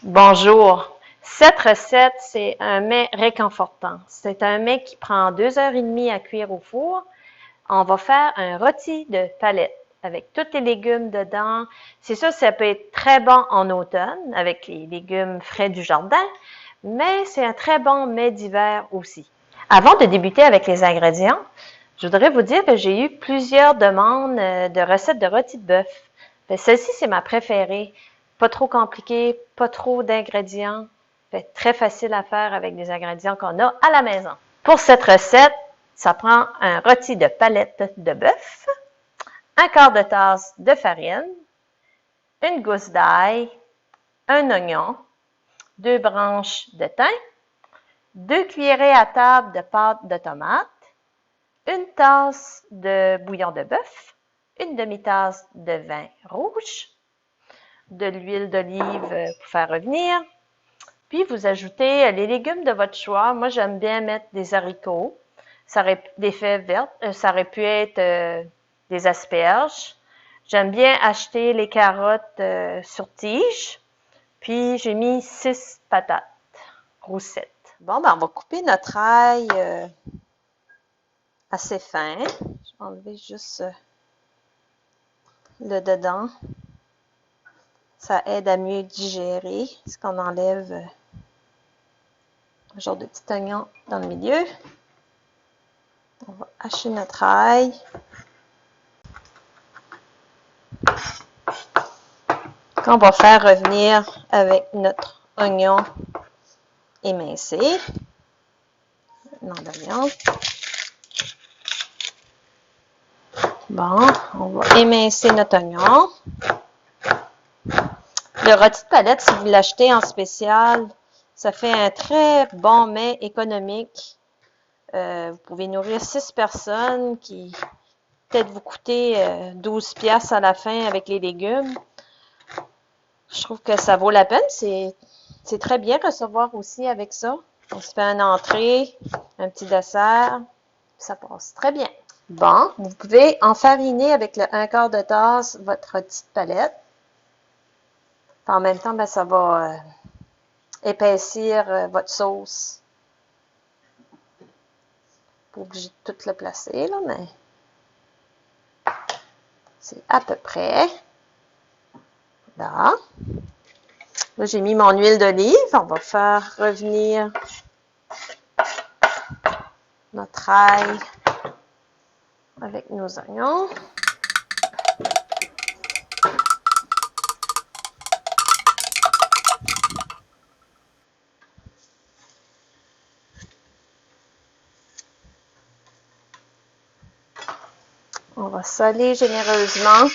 Bonjour. Cette recette, c'est un mets réconfortant. C'est un mets qui prend 2 heures et demie à cuire au four. On va faire un rôti de palette avec tous les légumes dedans. C'est sûr, ça peut être très bon en automne avec les légumes frais du jardin, mais c'est un très bon mets d'hiver aussi. Avant de débuter avec les ingrédients, je voudrais vous dire que j'ai eu plusieurs demandes de recettes de rôti de bœuf. Celle-ci, c'est ma préférée. Pas trop compliqué, pas trop d'ingrédients. Très facile à faire avec des ingrédients qu'on a à la maison. Pour cette recette, ça prend un rôti de palette de bœuf, un quart de tasse de farine, une gousse d'ail, un oignon, 2 branches de thym, 2 cuillerées à table de pâte de tomate, une tasse de bouillon de bœuf, une demi-tasse de vin rouge, de l'huile d'olive pour faire revenir. Puis, vous ajoutez les légumes de votre choix. Moi, j'aime bien mettre des haricots, des fèves vertes, ça aurait pu être des asperges. J'aime bien acheter les carottes sur tige. Puis, j'ai mis 6 patates roussettes. Bon, ben, on va couper notre ail assez fin. Je vais enlever juste le dedans. Ça aide à mieux digérer ce qu'on enlève un genre de petit oignon dans le milieu. On va hacher notre ail. Qu'on va faire revenir avec notre oignon émincé. Non, d'oignon. Bon, on va émincer notre oignon. Le rôti de palette, si vous l'achetez en spécial, ça fait un très bon mets économique. Vous pouvez nourrir 6 personnes qui peut-être vous coûter 12 piastres à la fin avec les légumes. Je trouve que ça vaut la peine. C'est très bien recevoir aussi avec ça. On se fait une entrée, un petit dessert. Ça passe très bien. Bon, vous pouvez enfariner avec le 1/4 de tasse votre rôti de palette. Puis en même temps, ben, ça va épaissir votre sauce. Pas obligé de tout le placer, là, mais c'est à peu près. Là. Là, j'ai mis mon huile d'olive. On va faire revenir notre ail avec nos oignons. On va saler généreusement.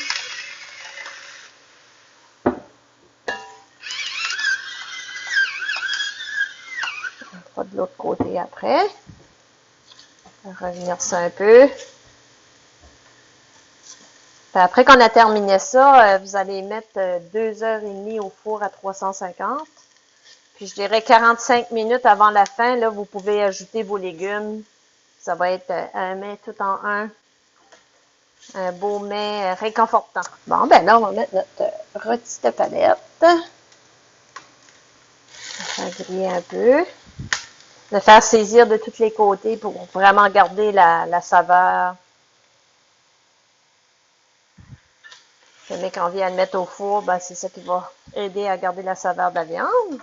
On fera de l'autre côté après. On va revenir ça un peu. Puis après qu'on a terminé ça, vous allez mettre 2 heures et demie au four à 350. Puis je dirais 45 minutes avant la fin, là, vous pouvez ajouter vos légumes. Ça va être un mets tout en un. Un beau mets réconfortant. Bon, ben là, on va mettre notre rôti de palette. On va faire griller un peu. Le faire saisir de tous les côtés pour vraiment garder la saveur. Mais quand on vient à le mettre au four, ben, c'est ça qui va aider à garder la saveur de la viande.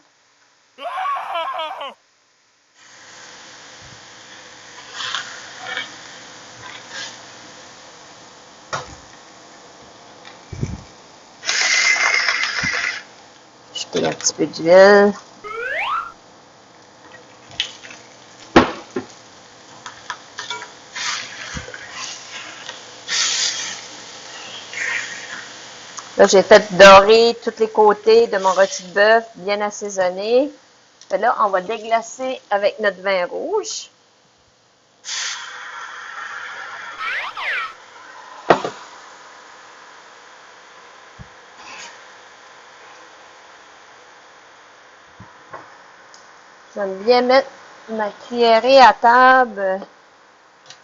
Jeter un petit peu d'huile. Là, j'ai fait dorer tous les côtés de mon rôti de bœuf, bien assaisonné. Et là, on va déglacer avec notre vin rouge. J'aime bien mettre ma cuillerée à table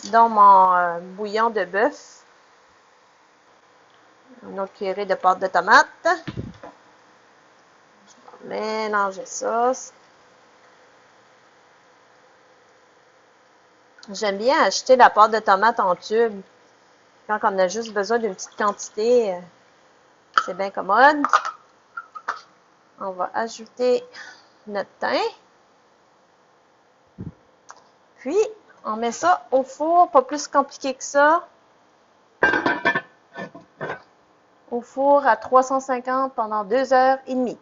dans mon bouillon de bœuf. Une autre cuillerée de pâte de tomate. Je vais mélanger ça. J'aime bien acheter la pâte de tomate en tube. Quand on a juste besoin d'une petite quantité, c'est bien commode. On va ajouter notre thym. Puis, on met ça au four, pas plus compliqué que ça. Au four à 350 pendant 2h30.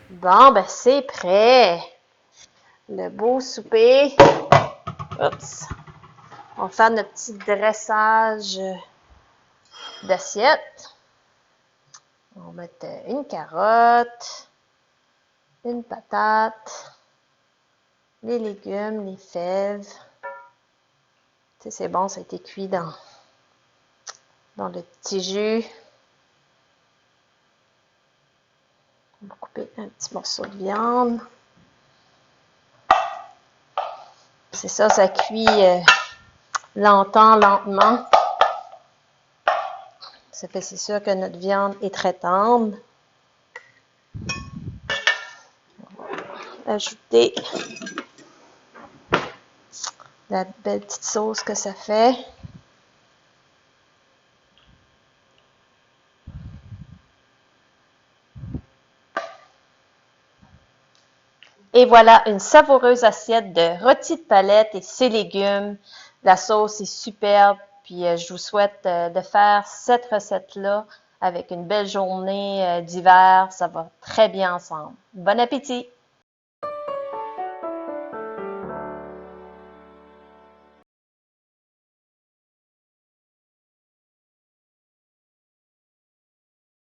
Bon, ben c'est prêt. Le beau souper. Oups. On va faire notre petit dressage d'assiette. On va mettre une carotte, une patate, les légumes, les fèves. Tu sais, c'est bon, ça a été cuit dans le petit jus. On va couper un petit morceau de viande. C'est ça, ça cuit lentement. Ça fait, c'est sûr que notre viande est très tendre. On va ajouter la belle petite sauce que ça fait. Et voilà une savoureuse assiette de rôti de palette et ses légumes. La sauce est superbe. Puis je vous souhaite de faire cette recette-là avec une belle journée d'hiver. Ça va très bien ensemble. Bon appétit!